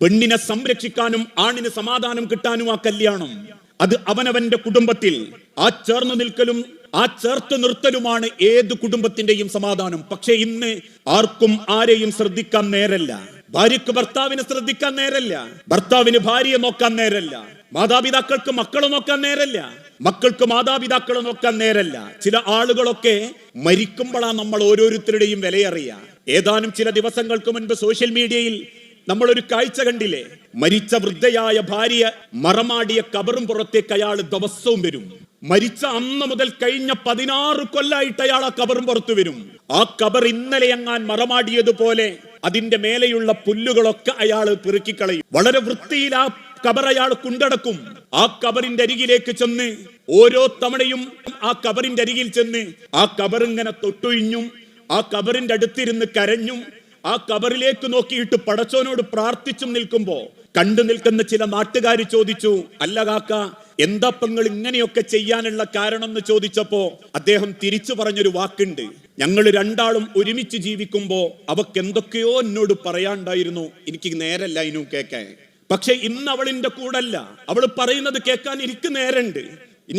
പെണ്ണിനെ സംരക്ഷിക്കാനും ആണിന് സമാധാനം കിട്ടാനും ആ കല്യാണം. അത് അവനവന്റെ കുടുംബത്തിൽ ആ ചേർന്ന് നിൽക്കലും ആ ചേർത്ത് നിർത്തലുമാണ് ഏത് കുടുംബത്തിന്റെയും സമാധാനം. പക്ഷെ ഇന്ന് ആർക്കും ആരെയും ശ്രദ്ധിക്കാൻ നേരല്ല. ഭാര്യക്ക് ഭർത്താവിനെ ശ്രദ്ധിക്കാൻ നേരല്ല, ഭർത്താവിന് ഭാര്യയെ നോക്കാൻ നേരല്ല, മാതാപിതാക്കൾക്ക് മക്കളെ നോക്കാൻ നേരല്ല, മക്കൾക്ക് മാതാപിതാക്കളെ നോക്കാൻ നേരല്ല. ചില ആളുകളൊക്കെ മരിക്കുമ്പോഴാണ് നമ്മൾ ഓരോരുത്തരുടെയും വിലയറിയുക. ഏതാനും ചില ദിവസങ്ങൾക്ക് മുൻപ് സോഷ്യൽ മീഡിയയിൽ നമ്മളൊരു കാഴ്ച കണ്ടില്ലേ? മരിച്ച വൃദ്ധയായ ഭാര്യ മറമാടിയ കബറും പുറത്തേക്ക് അയാൾ ദിവസവും വരും. മരിച്ച അന്ന് മുതൽ കഴിഞ്ഞ 16 കൊല്ലായിട്ട് അയാൾ ആ കബറും പുറത്തു വരും. ആ കബർ ഇന്നലെ എങ്ങാൻ മറമാടിയതുപോലെ അതിന്റെ മേലെയുള്ള പുല്ലുകളൊക്കെ അയാൾ പെറുക്കിക്കളയും. വളരെ വൃത്തിയിൽ ആ കബർ അയാൾ കൊണ്ടടക്കും. ആ കബറിന്റെ അരികിലേക്ക് ചെന്ന് ഓരോ തവണയും ആ കബറിന്റെ അരികിൽ ചെന്ന് ആ കബറിങ്ങനെ തൊട്ടൊഴിഞ്ഞും ആ കബറിന്റെ അടുത്തിരുന്ന് കരഞ്ഞും ആ കബറിലേക്ക് നോക്കിയിട്ട് പടച്ചോനോട് പ്രാർത്ഥിച്ചും നിൽക്കുമ്പോ കണ്ടു നിൽക്കുന്ന ചില നാട്ടുകാർ ചോദിച്ചു, അല്ല കാക്ക, എന്താ നിങ്ങൾ ഇങ്ങനെയൊക്കെ ചെയ്യാനുള്ള കാരണം എന്ന് ചോദിച്ചപ്പോ അദ്ദേഹം തിരിച്ചു പറഞ്ഞൊരു വാക്കുണ്ട്: ഞങ്ങൾ രണ്ടാളും ഒരുമിച്ച് ജീവിക്കുമ്പോ അവക്ക് എന്തൊക്കെയോ എന്നോട് പറയാണ്ടായിരുന്നു, എനിക്ക് നേരല്ല അതിനും കേൾക്കാൻ. പക്ഷെ ഇന്ന് അവളിന്റെ കൂടല്ല, അവൾ പറയുന്നത് കേൾക്കാൻ എനിക്ക് നേരണ്ട്.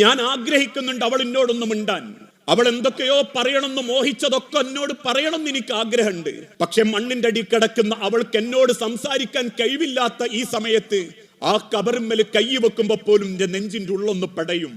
ഞാൻ ആഗ്രഹിക്കുന്നുണ്ട് അവൾ എന്നോടൊന്നും മിണ്ടാൻ. അവൾ എന്തൊക്കെയോ പറയണമെന്ന് മോഹിച്ചതൊക്കെ എന്നോട് പറയണമെന്ന് എനിക്ക് ആഗ്രഹമുണ്ട്. പക്ഷെ മണ്ണിന്റെ അടി കിടക്കുന്ന അവൾക്ക് എന്നോട് സംസാരിക്കാൻ കഴിവില്ലാത്ത ഈ സമയത്ത് ആ കബറിന്മേൽ കൈ വെക്കുമ്പോ പോലും എന്റെ നെഞ്ചിന്റെ ഉള്ളൊന്ന് പടയും.